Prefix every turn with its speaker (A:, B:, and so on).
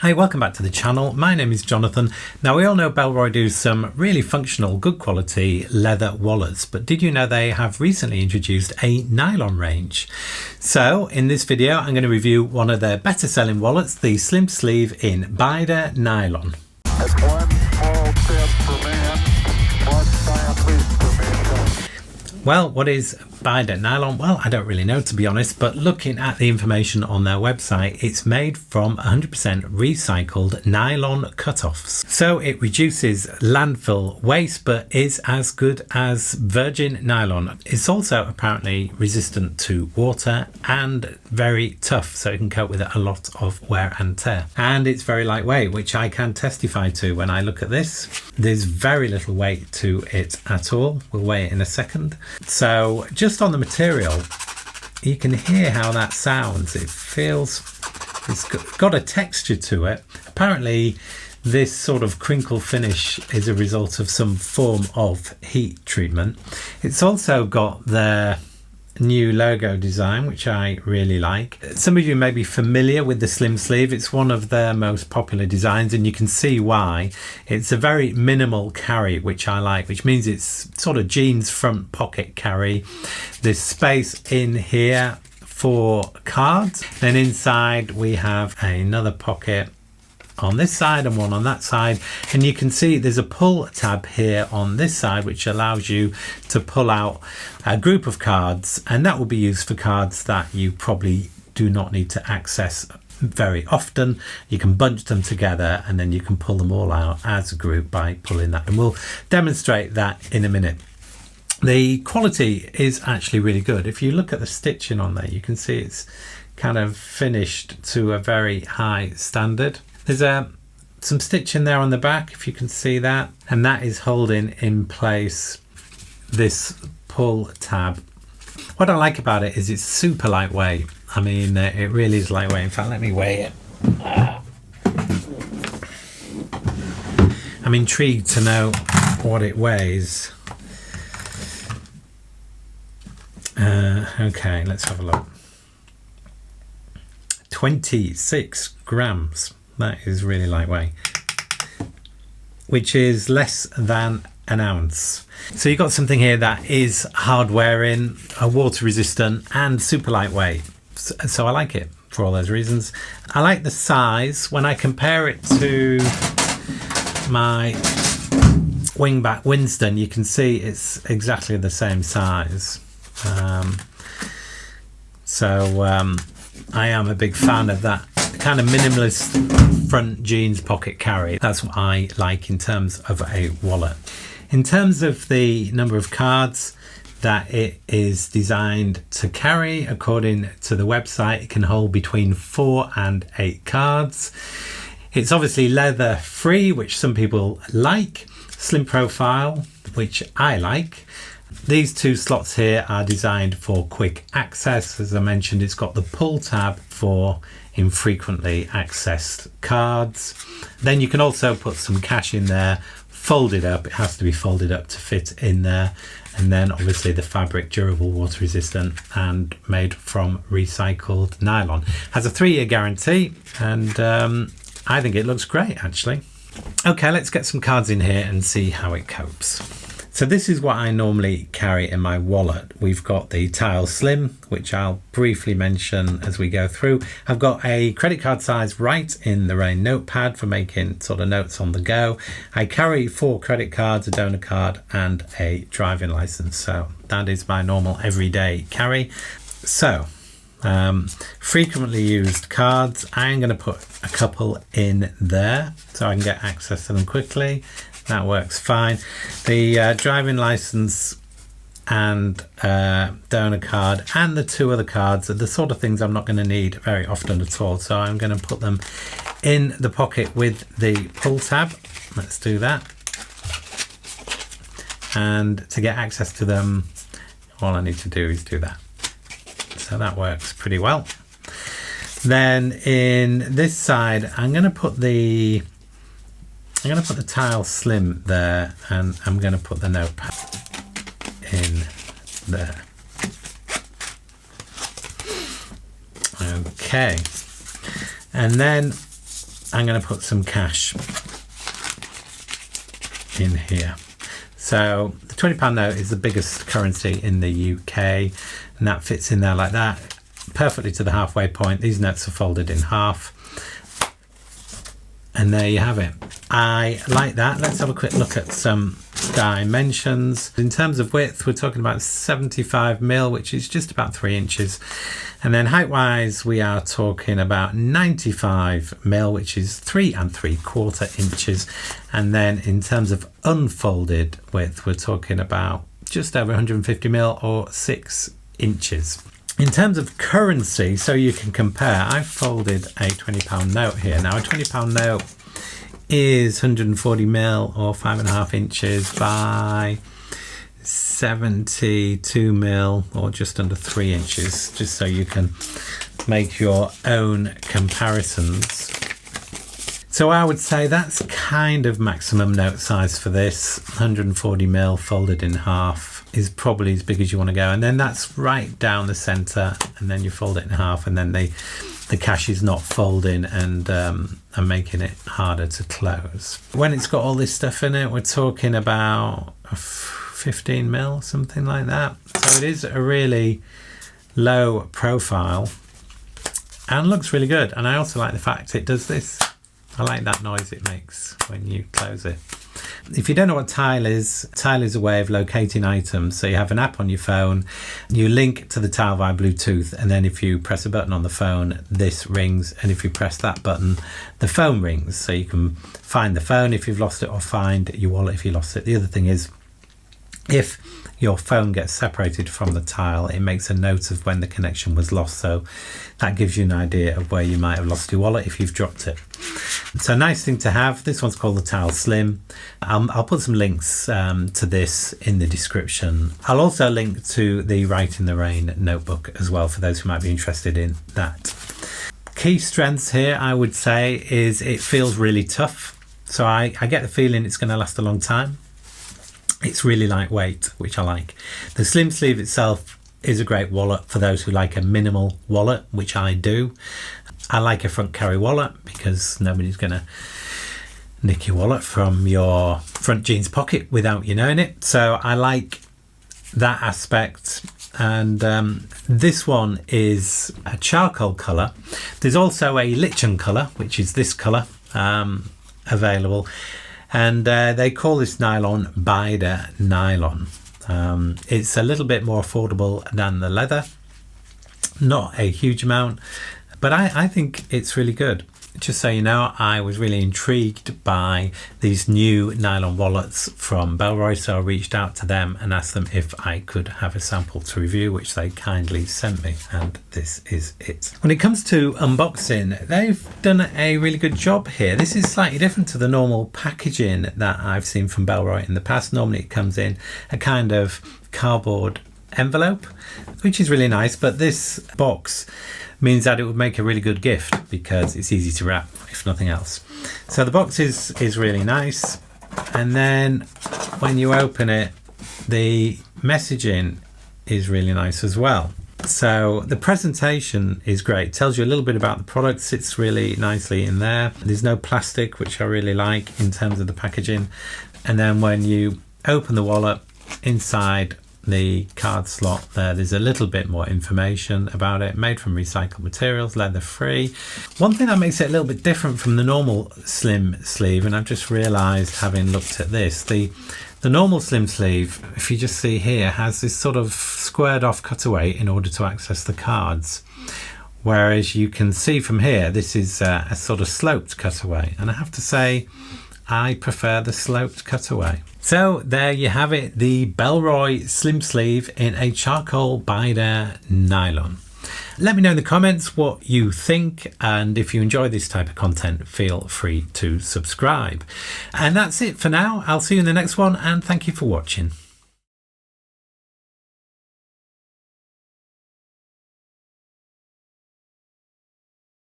A: Hi, welcome back to the channel. My name is Jonathan. Now we all know Bellroy do some really functional, good quality leather wallets, but did you know they have recently introduced a nylon range? So in this video, I'm going to review one of their better selling wallets, the Slim Sleeve in Baida nylon.
B: That's one small step for man, one giant leap for mankind.
A: Well, what is Baida nylon? Well, I don't really know, to be honest, but looking at the information on their website, it's made from 100% recycled nylon cutoffs. So it reduces landfill waste, but is as good as virgin nylon. It's also apparently resistant to water and very tough, so it can cope with a lot of wear and tear. And it's very lightweight, which I can testify to when I look at this. There's very little weight to it at all. We'll weigh it in a second. So just on the material, you can hear how that sounds. It feels, it's got a texture to it. Apparently this sort of crinkle finish is a result of some form of heat treatment. It's also got their new logo design, which I really like. Some of you may be familiar with the Slim Sleeve. It's one of their most popular designs, and you can see why. It's a very minimal carry, which I like, which means it's sort of jeans front pocket carry. There's space in here for cards. Then inside we have another pocket on this side and one on that side, and you can see there's a pull tab here on this side which allows you to pull out a group of cards, and that will be used for cards that you probably do not need to access very often. You can bunch them together and then you can pull them all out as a group by pulling that, and we'll demonstrate that in a minute. The quality is actually really good. If you look at the stitching on there, you can see it's kind of finished to a very high standard. There's some stitching there on the back, if you can see that, and that is holding in place this pull tab. What I like about it is it's super lightweight. I mean, it really is lightweight. In fact, let me weigh it. I'm intrigued to know what it weighs. Okay, let's have a look. 26 grams. That is really lightweight, which is less than an ounce. So you've got something here that is hard wearing, water resistant and super lightweight. So I like it for all those reasons. I like the size. When I compare it to my wingback Winston, you can see it's exactly the same size. I am a big fan of that kind of minimalist front jeans pocket carry. That's what I like in terms of a wallet. In terms of the number of cards that it is designed to carry, according to the website, it can hold between 4 and 8 cards. It's obviously leather free, which some people like. Slim profile, which I like. These two slots here are designed for quick access. As I mentioned, it's got the pull tab for infrequently accessed cards. Then you can also put some cash in there, folded up. It has to be folded up to fit in there. And then obviously the fabric, durable, water resistant, and made from recycled nylon. Has a 3-year guarantee, and I think it looks great actually. Okay, let's get some cards in here and see how it copes. So this is what I normally carry in my wallet. We've got the Tile Slim, which I'll briefly mention as we go through. I've got a credit card size Write in the Rain notepad for making sort of notes on the go. I carry 4 credit cards, a donor card and a driving license. So that is my normal everyday carry. So frequently used cards, I'm going to put a couple in there so I can get access to them quickly. That works fine. The driving license and donor card and the 2 other cards are the sort of things I'm not going to need very often at all. So I'm going to put them in the pocket with the pull tab. Let's do that. And to get access to them, all I need to do is do that. So that works pretty well. Then in this side, I'm going to put the Tile Slim there, and I'm going to put the notepad in there. Okay, and then I'm going to put some cash in here. So the £20 note is the biggest currency in the UK, and that fits in there like that, perfectly to the halfway point. These notes are folded in half. And there you have it. I like that. Let's have a quick look at some dimensions. In terms of width, we're talking about 75mm, which is just about 3 inches. And then height wise, we are talking about 95mm, which is 3 3/4 inches. And then in terms of unfolded width, we're talking about just over 150mm or 6 inches. In terms of currency, so you can compare, I've folded a £20 note here. Now a £20 note is 140mm or 5.5 inches by 72mm or just under 3 inches, just so you can make your own comparisons. So I would say that's kind of maximum note size for this. 140mm folded in half is probably as big as you want to go, and then that's right down the center, and then you fold it in half, and then the cash is not folding and making it harder to close. When it's got all this stuff in it, we're talking about 15mm, something like that. So it is a really low profile and looks really good. And I also like the fact it does this. I like that noise it makes when you close it. If you don't know what Tile is a way of locating items. So you have an app on your phone, you link to the Tile via Bluetooth, and then if you press a button on the phone, this rings, and if you press that button, the phone rings. So you can find the phone if you've lost it, or find your wallet if you lost it. The other thing is, if your phone gets separated from the Tile, it makes a note of when the connection was lost, so that gives you an idea of where you might have lost your wallet if you've dropped it. So nice thing to have. This one's called the Tile Slim. I'll put some links to this in the description. I'll also link to the Write in the Rain notebook as well for those who might be interested in that. Key strengths here, I would say, is it feels really tough. So I get the feeling it's going to last a long time. It's really lightweight, which I like. The slim sleeve itself is a great wallet for those who like a minimal wallet, which I do. I like a front carry wallet because nobody's going to nick your wallet from your front jeans pocket without you knowing it. So I like that aspect. And this one is a charcoal colour. There's also a lichen colour, which is this colour, available. And they call this nylon Baida nylon. It's a little bit more affordable than the leather, not a huge amount, but I think it's really good. Just so you know, I was really intrigued by these new nylon wallets from Bellroy, so I reached out to them and asked them if I could have a sample to review, which they kindly sent me, and this is it. When it comes to unboxing, they've done a really good job here. This is slightly different to the normal packaging that I've seen from Bellroy in the past. Normally it comes in a kind of cardboard envelope, which is really nice, but this box means that it would make a really good gift because it's easy to wrap, if nothing else. So the box is really nice, and then when you open it, the messaging is really nice as well. So the presentation is great, it tells you a little bit about the product, sits really nicely in there. There's no plastic, which I really like in terms of the packaging. And then when you open the wallet, inside the card slot there's a little bit more information about it. Made from recycled materials, leather free. One thing that makes it a little bit different from the normal slim sleeve, and I've just realized having looked at this, the normal slim sleeve, if you just see here, has this sort of squared off cutaway in order to access the cards, whereas you can see from here this is a sort of sloped cutaway, and I have to say I prefer the sloped cutaway. So there you have it, the Bellroy Slim Sleeve in a charcoal Baida nylon. Let me know in the comments what you think, and if you enjoy this type of content, feel free to subscribe. And that's it for now. I'll see you in the next one, and thank you for watching.